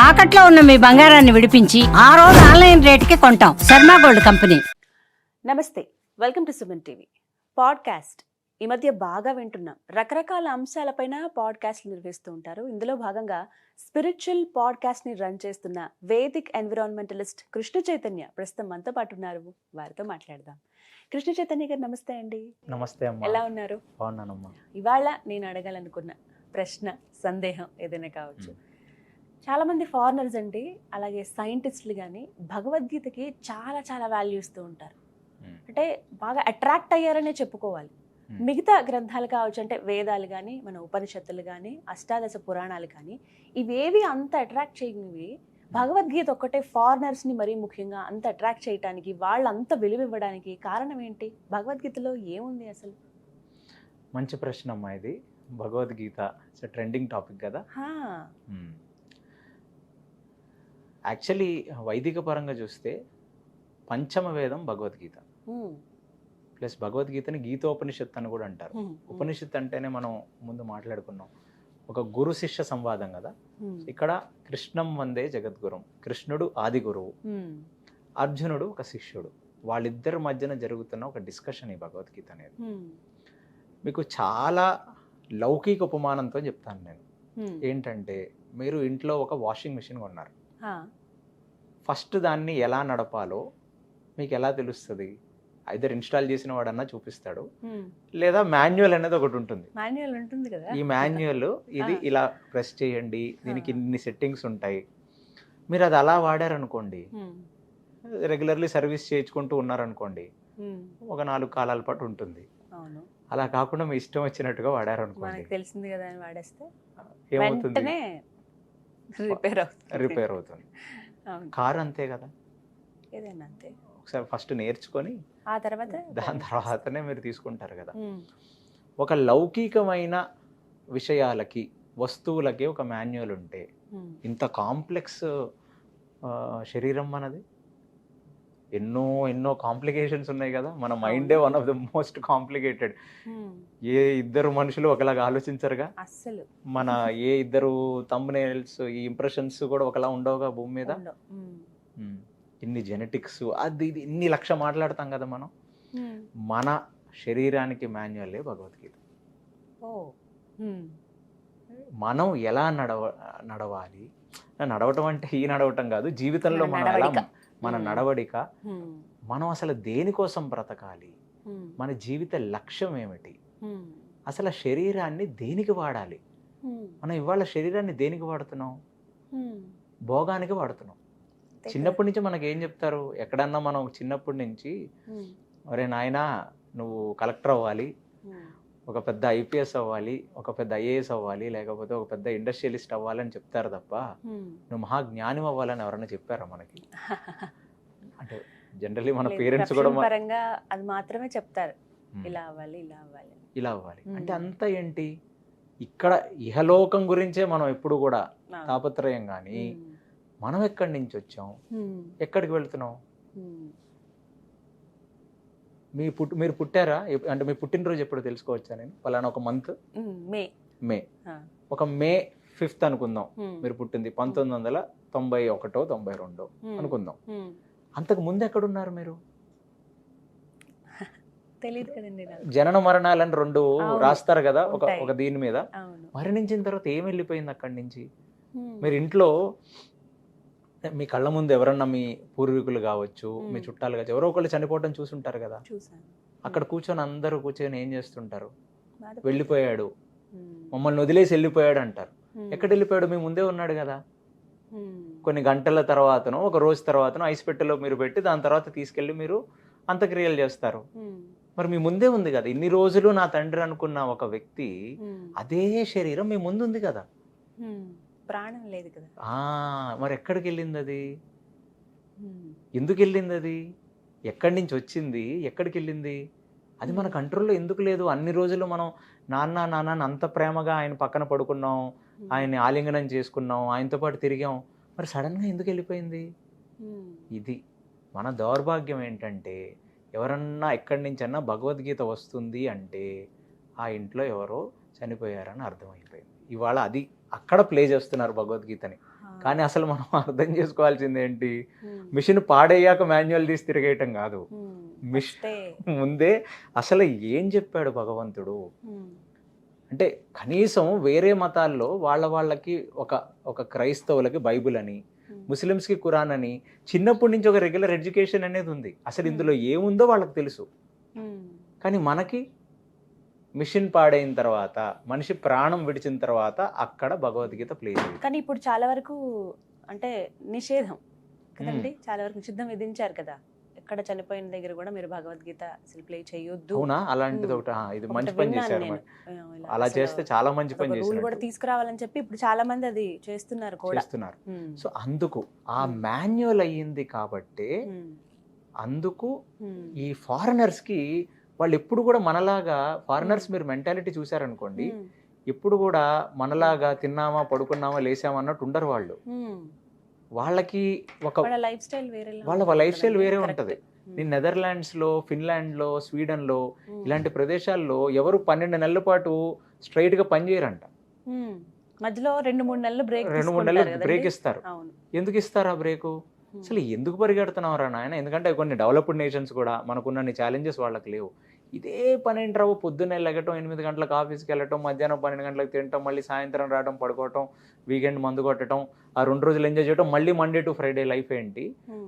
తాకట్లో ఉన్న మీ బంగారాన్ని విడిపించి ఆ రోజు ఆన్లైన్ రేటుకి కొంటాం. Sharma gold company. నమస్తే, welcome to Suman TV. Podcast ఈ మధ్య బాగా వింటున్నాం. రకరకాల అంశాలపైన పాడ్కాస్ట్లు నిర్వహిస్తూ ఉంటారు. ఇందులో భాగంగా స్పిరిచువల్ పాడ్కాస్ట్ని రన్ చేస్తున్న వేదిక్ ఎన్విరాన్మెంటలిస్ట్ కృష్ణ చైతన్య ప్రస్తుతం మనతో పాటు ఉన్నారు. వారితో మాట్లాడదాం. కృష్ణ చైతన్య గారు నమస్తే అండి. నమస్తే అమ్మా. ఎలా ఉన్నారు? బాగున్నానమ్మా. ఇవాళ నేను అడగాలనుకున్న ప్రశ్న, సందేహం ఏదైనా కావచ్చు. చాలామంది ఫారినర్స్ అండి, అలాగే సైంటిస్టులు కానీ భగవద్గీతకి చాలా చాలా వాల్యూ ఇస్తూ ఉంటారు. అంటే బాగా అట్రాక్ట్ అయ్యారనే చెప్పుకోవాలి. మిగతా గ్రంథాలు కావచ్చు, అంటే వేదాలు కానీ, మన ఉపనిషత్తులు కానీ, అష్టాదశ పురాణాలు కానీ, ఇవేవి అంత అట్రాక్ట్ చేయనివి. భగవద్గీత ఒక్కటే ఫారినర్స్ని మరీ ముఖ్యంగా అంత అట్రాక్ట్ చేయడానికి, వాళ్ళు అంత విలువ ఇవ్వడానికి కారణం ఏంటి? భగవద్గీతలో ఏముంది అసలు? మంచి ప్రశ్న అమ్మా. ఇది భగవద్గీత ట్రెండింగ్ టాపిక్ కదా. యాక్చువల్లీ వైదిక పరంగా చూస్తే పంచమ వేదం భగవద్గీత, ప్లస్ భగవద్గీతని గీతోపనిషత్ అని కూడా అంటారు. ఉపనిషత్ అంటేనే మనం ముందు మాట్లాడుకున్నాం, ఒక గురు శిష్య సంవాదం కదా. ఇక్కడ కృష్ణం వందే జగద్గురం, కృష్ణుడు ఆది గురువు, అర్జునుడు ఒక శిష్యుడు, వాళ్ళిద్దరి మధ్యన జరుగుతున్న ఒక డిస్కషన్ ఈ భగవద్గీత అనేది. మీకు చాలా లౌకిక ఉపమానంతో చెప్తాను నేను. ఏంటంటే, మీరు ఇంట్లో ఒక వాషింగ్ మిషన్ కొన్నారు. ఫస్ట్ దాన్ని ఎలా నడపాలో మీకు ఎలా తెలుస్తుంది? ఐదర్ ఇన్స్టాల్ చేసిన వాడన్నా చూపిస్తాడు, లేదా మాన్యువల్ అనేది ఒకటి ఉంటుంది. మాన్యువల్ ఉంటుంది కదా. ఈ మాన్యువల్ ఇది ఇలా ప్రెస్ చేయండి, దీనికి ఇన్ని సెట్టింగ్స్ ఉంటాయి. మీరు అది అలా వాడారనుకోండి, రెగ్యులర్లీ సర్వీస్ చేయించుకుంటూ ఉన్నారనుకోండి, ఒక 4 కాలాల పాటు ఉంటుంది. అలా కాకుండా మీ ఇష్టం వచ్చినట్టుగా వాడారనుకోండి, తెలిసింది కదా అని వాడేస్తే ఏమవుతుంది? రిపేర్ అవుతుంది. కారు అంతే కదా, ఏదైనా అంతే. ఒకసారి ఫస్ట్ నేర్చుకొని దాని తర్వాతనే మీరు తీసుకుంటారు కదా. ఒక లౌకికమైన విషయాలకి, వస్తువులకి ఒక మాన్యువల్ ఉంటే, ఇంత కాంప్లెక్స్ శరీరం మనది, ఎన్నో కాంప్లికేషన్స్ ఉన్నాయి కదా. మన మైండే one of the most complicated. ఏ ఇద్దరు మనుషులు ఒకలాగా ఆలోచించరుగా అసలు. మన ఏ ఇద్దరు థంబ్నెయిల్స్, ఈ ఇంప్రెషన్స్ కూడా ఒకలా ఉండవుగా భూమి మీద. ఇన్ని జెనెటిక్స్, అది ఇది ఇన్ని లక్ష మాట్లాడతాం కదా మనం. మన శరీరానికి మాన్యువల్లే భగవద్గీత. మనం ఎలా నడవాలి, నడవటం అంటే ఈ నడవటం కాదు, జీవితంలో మనం ఎలా, మన నడవడిక, మనం అసలు దేనికోసం బ్రతకాలి, మన జీవిత లక్ష్యం ఏమిటి, అసలు శరీరాన్ని దేనికి వాడాలి. మనం ఇవాళ శరీరాన్ని దేనికి వాడుతున్నాం? భోగానికి వాడుతున్నాం. చిన్నప్పటి నుంచి మనకి ఏం చెప్తారు, ఎక్కడన్నా మనం చిన్నప్పటి నుంచి, ఒరే నాయనా నువ్వు కలెక్టర్ అవ్వాలి, ఒక పెద్ద ఐపీఎస్ అవ్వాలి, ఒక పెద్ద ఐఏఎస్ అవ్వాలి, లేకపోతే ఒక పెద్ద ఇండస్ట్రియలిస్ట్ అవ్వాలని చెప్తారు తప్ప నువ్వు మహా జ్ఞానం అవ్వాలని ఎవరైనా చెప్పారా మనకి? అంటే జనరల్లీ మన పేరెంట్స్ కూడా అది మాత్రమే చెప్తారు, ఇలా అవ్వాలి ఇలా అవ్వాలి ఇలా అవ్వాలి. అంటే అంతా ఏంటి, ఇక్కడ ఇహలోకం గురించే మనం ఎప్పుడు కూడా తాపత్రయం. కానీ మనం ఎక్కడి నుంచి వచ్చాం, ఎక్కడికి వెళ్తున్నాం? మీరు పుట్టారా? అంటే మీ పుట్టినరోజు ఎప్పుడు తెలుసుకోవచ్చా నేను? పలానా ఒక మంత్ మే, ఒక మే 5th అనుకుందాం. మీరు పుట్టింది 1991, 92 అనుకుందాం. అంతకు ముందు ఎక్కడున్నారు మీరు? తెలియదు కదండి. జనన మరణాలని 2 రాస్తారు కదా ఒక దీని మీద. మరణించిన తర్వాత ఏం వెళ్ళిపోయింది అక్కడి నుంచి? మీరు ఇంట్లో మీ కళ్ళ ముందు ఎవరన్నా మీ పూర్వీకులు కావచ్చు, మీ చుట్టాలు కావచ్చు, ఎవరో ఒకళ్ళు చనిపోవడం చూసుంటారు కదా. అక్కడ కూర్చొని అందరూ కూర్చొని ఏం చేస్తుంటారు? వెళ్ళిపోయాడు, మమ్మల్ని వదిలేసి వెళ్ళిపోయాడు అంటారు. ఎక్కడ వెళ్ళిపోయాడు? మీ ముందే ఉన్నాడు కదా. కొన్ని గంటల తర్వాతనో, ఒక రోజు తర్వాతనో ఐస్ పెట్టెలో మీరు పెట్టి దాని తర్వాత తీసుకెళ్ళి మీరు అంత్యక్రియలు చేస్తారు. మరి మీ ముందే ఉంది కదా. ఇన్ని రోజులు నా తండ్రి అనుకున్న ఒక వ్యక్తి, అదే శరీరం మీ ముందు ఉంది కదా, ప్రాణం లేదు కదా. మరి ఎక్కడికి వెళ్ళింది అది? ఎందుకు వెళ్ళింది అది? ఎక్కడి నుంచి వచ్చింది? ఎక్కడికి వెళ్ళింది? అది మన కంట్రోల్లో ఎందుకు లేదు? అన్ని రోజులు మనం నాన్న అంత ప్రేమగా ఆయన పక్కన పడుకున్నాం, ఆయన్ని ఆలింగనం చేసుకున్నాం, ఆయనతో పాటు తిరిగాం. మరి సడన్గా ఎందుకు వెళ్ళిపోయింది? ఇది మన దౌర్భాగ్యం. ఏంటంటే, ఎవరన్నా ఎక్కడి నుంచన్నా భగవద్గీత వస్తుంది అంటే ఆ ఇంట్లో ఎవరో చనిపోయారని అర్థమైపోయింది. ఇవాళ అది అక్కడ ప్లే చేస్తున్నారు భగవద్గీతని. కానీ అసలు మనం అర్థం చేసుకోవాల్సింది ఏంటి, మిషన్ పాడయ్యాక మాన్యువల్ తీసి తిరిగేయటం కాదు. మిషన్ ముందే అసలు ఏం చెప్పాడు భగవంతుడు అంటే, కనీసం వేరే మతాల్లో వాళ్ళకి ఒక క్రైస్తవులకి బైబిల్ అని, ముస్లిమ్స్కి ఖురాన్ అని చిన్నప్పటి నుంచి ఒక రెగ్యులర్ ఎడ్యుకేషన్ అనేది ఉంది. అసలు ఇందులో ఏముందో వాళ్ళకి తెలుసు. కానీ మనకి మిషన్ పాడైన తర్వాత, మనిషి ప్రాణం విడిచిన తర్వాత అక్కడ భగవద్గీత ప్లే చేయాలి. కానీ ఇప్పుడు చాలా వరకు అంటే నిషేధం కదండి, చాలా వరకు నిషిద్ధం విధించారు కదా. ఎక్కడ చనిపోయిన దగ్గర కూడా మీరు భగవద్గీత అసలు ప్లే చేయొద్దు. అవునా? అలాంటిది ఒకటి, ఇది మంచి పని చేశారు. అలా చేస్తే చాలా మంచి పని చేశారు. కూడా తీసుకురావాలని చెప్పి ఇప్పుడు చాలా మంది అది చేస్తున్నారు కూడా. సో అందుకు ఆ మాన్యువల్ అయ్యింది కాబట్టి, అందుకు ఈ ఫారినర్స్ కి వాళ్ళు ఎప్పుడు కూడా మనలాగా, ఫారినర్స్ మీరు మెంటాలిటీ చూసారనుకోండి, ఎప్పుడు కూడా మనలాగా తిన్నామా పడుకున్నామా లేసామా అన్నట్టు ఉండరు వాళ్ళు. వాళ్ళకి వాళ్ళ లైఫ్ స్టైల్ వేరే ఉంటది. నేను నెదర్లాండ్స్లో, ఫిన్లాండ్లో, స్వీడన్లో ఇలాంటి ప్రదేశాల్లో ఎవరు 12 నెలల పాటు స్ట్రైట్ గా పని చేయరంట. మధ్యలో 2-3 నెలలు బ్రేక్ ఇస్తారు. ఎందుకు ఇస్తారు ఆ బ్రేకు? అసలు ఎందుకు పరిగెడుతున్నావు రా నాయన? ఎందుకంటే కొన్ని డెవలప్డ్ నేషన్స్ కూడా మనకున్న ఛాలెంజెస్ వాళ్ళకి లేవు. ఇదే పని ఏంట్రావు, పొద్దున్నే లెగటం, 8 గంటలకు ఆఫీస్కి వెళ్ళటం, మధ్యాహ్నం 12 గంటలకు తినటం, మళ్ళీ సాయంత్రం రావడం, పడుకోవటం, వీకెండ్ మందు కొట్టడం, ఆ 2 రోజులు ఎంజాయ్ చేయడం, మళ్ళీ మండే టు ఫ్రైడే లైఫ్ ఏంటి?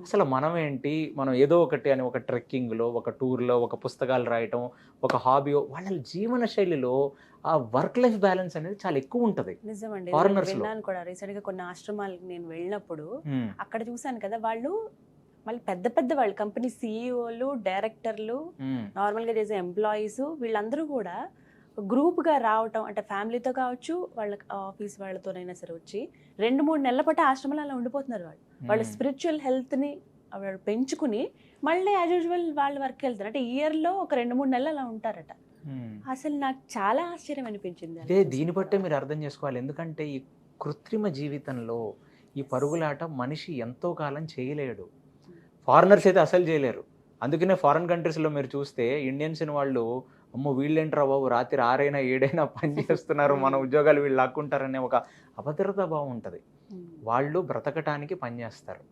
అసలు మనం ఏంటి? మనం ఏదో ఒకటి అని ఒక ట్రెక్కింగ్లో, ఒక టూర్లో, ఒక పుస్తకాలు రాయటం, ఒక హాబీ, వాళ్ళ జీవన శైలిలో ఆ వర్క్ లైఫ్ బ్యాలెన్స్ అనేది చాలా ఎక్కువ ఉంటుంది. నిజమండి, విన్నాను కూడా. రీసెంట్ గా కొన్ని ఆశ్రమాలకు నేను వెళ్ళినప్పుడు అక్కడ చూసాను కదా, వాళ్ళు మళ్ళీ పెద్ద వాళ్ళు కంపెనీ సీఈఓలు, డైరెక్టర్లు, నార్మల్ గా చేసే ఎంప్లాయీస్, వీళ్ళందరూ కూడా గ్రూప్ గా రావటం, అంటే ఫ్యామిలీతో కావచ్చు, వాళ్ళ ఆఫీస్ వాళ్ళతోనైనా సరే వచ్చి 2-3 నెలల పాటు ఆశ్రమంలో అలా ఉండిపోతున్నారు. వాళ్ళ స్పిరిచువల్ హెల్త్ ని వాళ్ళు పెంచుకుని మళ్ళీ యాజ్ యూజువల్ వాళ్ళ వర్క్ వెళ్తారు. అంటే ఇయర్ లో ఒక 2-3 నెలలు అలా ఉంటారట. అసలు నాకు చాలా ఆశ్చర్యం అనిపించింది. అదే దీన్ని బట్టే మీరు అర్థం చేసుకోవాలి. ఎందుకంటే ఈ కృత్రిమ జీవితంలో ఈ పరుగులాట మనిషి ఎంతో కాలం చేయలేడు. ఫారినర్స్ అయితే అసలు చేయలేరు. అందుకనే ఫారిన్ కంట్రీస్లో మీరు చూస్తే ఇండియన్స్ వాళ్ళు, అమ్మో వీళ్ళేంట్రా బాబు రాత్రి 6 అయినా 7 అయినా పని చేస్తున్నారు, మన ఉద్యోగాలు వీళ్ళు లాక్కుంటారనే ఒక అభద్రతా భావం ఉంటుంది. వాళ్ళు బ్రతకటానికి పని చేస్తారు,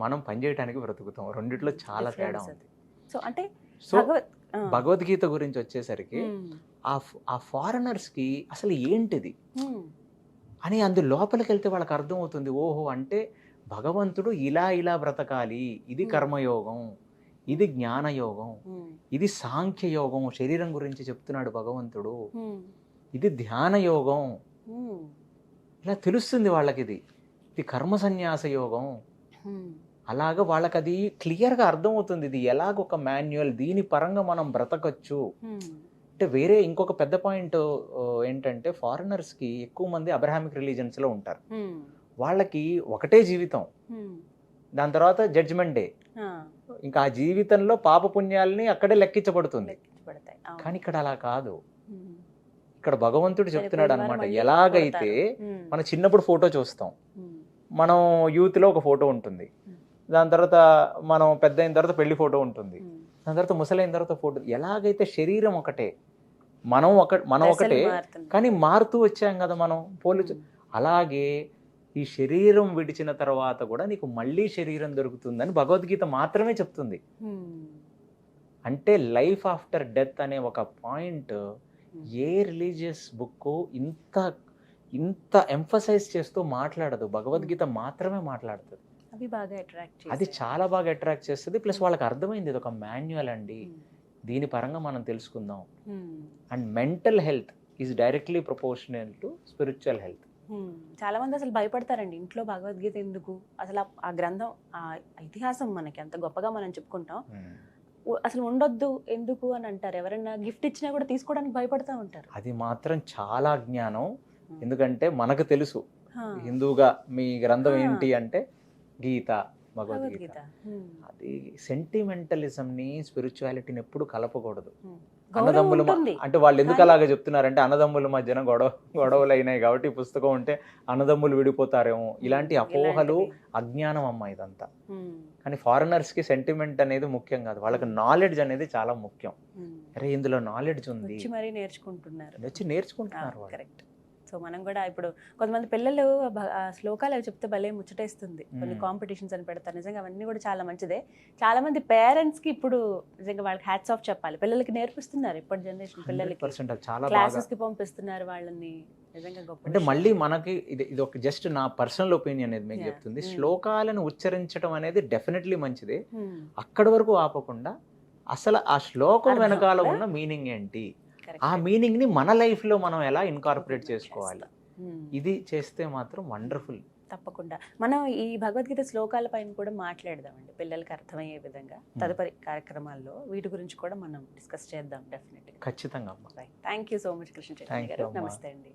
మనం పని చేయడానికి బ్రతుకుతాం. రెండిట్లో చాలా తేడా ఉంది. సో భగవద్గీత గురించి వచ్చేసరికి ఆ ఫారినర్స్కి అసలు ఏంటిది అని అందు లోపలికి వెళ్తే వాళ్ళకి అర్థం అవుతుంది. ఓహో, అంటే భగవంతుడు ఇలా బ్రతకాలి, ఇది కర్మయోగం, ఇది జ్ఞానయోగం, ఇది సాంఖ్యయోగం, శరీరం గురించి చెప్తున్నాడు భగవంతుడు, ఇది ధ్యాన యోగం, ఇలా తెలుస్తుంది వాళ్ళకి. ఇది కర్మ సన్యాస యోగం. అలాగ వాళ్ళకి అది క్లియర్గా అర్థమవుతుంది. ఇది ఎలాగ ఒక మాన్యువల్, దీని పరంగా మనం బ్రతకచ్చు. అంటే వేరే ఇంకొక పెద్ద పాయింట్ ఏంటంటే, ఫారినర్స్కి ఎక్కువ మంది అబ్రహామిక్ రిలీజన్స్లో ఉంటారు. వాళ్ళకి ఒకటే జీవితం, దాని తర్వాత జడ్జిమెంట్ డే. ఇంకా ఆ జీవితంలో పాప పుణ్యాలని అక్కడే లెక్కించబడుతుంది. కానీ ఇక్కడ అలా కాదు. ఇక్కడ భగవంతుడు చెప్తున్నాడు అనమాట, ఎలాగైతే మనం చిన్నప్పుడు ఫోటో చూస్తాం, మనం యూత్లో ఒక ఫోటో ఉంటుంది, దాని తర్వాత మనం పెద్ద అయిన తర్వాత పెళ్లి ఫోటో ఉంటుంది, దాని తర్వాత ముసలైన తర్వాత ఫోటో. ఎలాగైతే శరీరం ఒకటే, మనం ఒకటే, కానీ మారుతూ వచ్చాం కదా మనం పోలిచు. అలాగే ఈ శరీరం విడిచిన తర్వాత కూడా నీకు మళ్ళీ శరీరం దొరుకుతుందని భగవద్గీత మాత్రమే చెప్తుంది. అంటే లైఫ్ ఆఫ్టర్ డెత్ అనే ఒక పాయింట్ ఏ రిలీజియస్ బుక్ ఇంత ఎంఫసైజ్ చేస్తూ మాట్లాడదు, భగవద్గీత మాత్రమే మాట్లాడుతుంది. అది చాలా బాగా అట్రాక్ట్ చేస్తుంది. ప్లస్ వాళ్ళకి అర్థమైంది ఇది ఒక మాన్యువల్ అండి, దీని పరంగా మనం తెలుసుకుందాం. And mental health is directly proportional to spiritual health. చాలా మంది అసలు భయపడతారండి, ఇంట్లో భగవద్గీత ఎందుకు, అసలు ఆ గ్రంథం, ఆ ఇతిహాసం మనకి అంత గొప్పగా మనం చెప్పుకుంటాం, అసలు ఉండొద్దు ఎందుకు అని అంటారు. ఎవరైనా గిఫ్ట్ ఇచ్చినా కూడా తీసుకోవడానికి భయపడతా ఉంటారు. అది మాత్రం చాలా అజ్ఞానం. ఎందుకంటే మనకు తెలుసు హిందూగా మీ గ్రంథం ఏంటి అంటే గీత, భగవద్గీత. అది సెంటిమెంటలిజంని, స్పిరిచువాలిటీని ఎప్పుడు కలపకూడదు. అన్నదమ్ములు అంటే వాళ్ళు ఎందుకు అలాగే చెప్తున్నారంటే, అన్నదమ్ముల మధ్యన గొడవలు అయినాయి కాబట్టి ఈ పుస్తకం ఉంటే అన్నదమ్ములు విడిపోతారేమో, ఇలాంటి అపోహలు, అజ్ఞానం అమ్మ ఇదంతా. కానీ ఫారినర్స్ కి సెంటిమెంట్ అనేది ముఖ్యం కాదు, వాళ్ళకి నాలెడ్జ్ అనేది చాలా ముఖ్యం. అరే ఇందులో నాలెడ్జ్ ఉంది, నేర్చుకుంటున్నారు వాళ్ళు. కరెక్ట్. సో సో మనం కూడా ఇప్పుడు కొంతమంది పిల్లలు ఆ శ్లోకాలు అవి చెప్తే భలే ముచ్చటేస్తుంది. కొన్ని కాంపిటీషన్స్ అని పెడతారు, నిజంగా అవన్నీ కూడా చాలా మంచిదే. చాలా మంది పేరెంట్స్ కి ఇప్పుడు నిజంగా వాళ్ళకి హ్యాట్స్ ఆఫ్ చెప్పాలి. పిల్లలకి నేర్పిస్తున్నారు, ఇప్పటి జనరేషన్ పిల్లలకి 100% చాలా క్లాసెస్ కి పంపిస్తున్నారు వాళ్ళని, నిజంగా గొప్ప అంటే విషయం. మళ్ళీ మనకి ఇది ఒక జస్ట్ నా పర్సనల్ ఒపీనియన్ అనేది మీకు చెప్తుంది. శ్లోకాలను ఉచ్చరించడం అనేది డెఫినెట్లీ మంచిదే. అక్కడి వరకు ఆపకుండా అసలు ఆ శ్లోకం వెనకాల ఉన్న మీనింగ్ ఏంటి, ఆ మీనింగ్ ని మన లైఫ్ లో మనం ఎలా ఇన్కార్పొరేట్ చేసుకోవాలి, ఇది చేస్తే మాత్రం వండర్ఫుల్. తప్పకుండా మనం ఈ భగవద్గీత శ్లోకాల పైన కూడా మాట్లాడదామండి, పిల్లలకి అర్థమయ్యే విధంగా. తదుపరి కార్యక్రమాల్లో వీటి గురించి కూడా మనం డిస్కస్ చేద్దాం డెఫినెట్గా. ఖచ్చితంగా అమ్మా. Thank you so much Krishna Chaitanya గారు. నమస్తే అండి.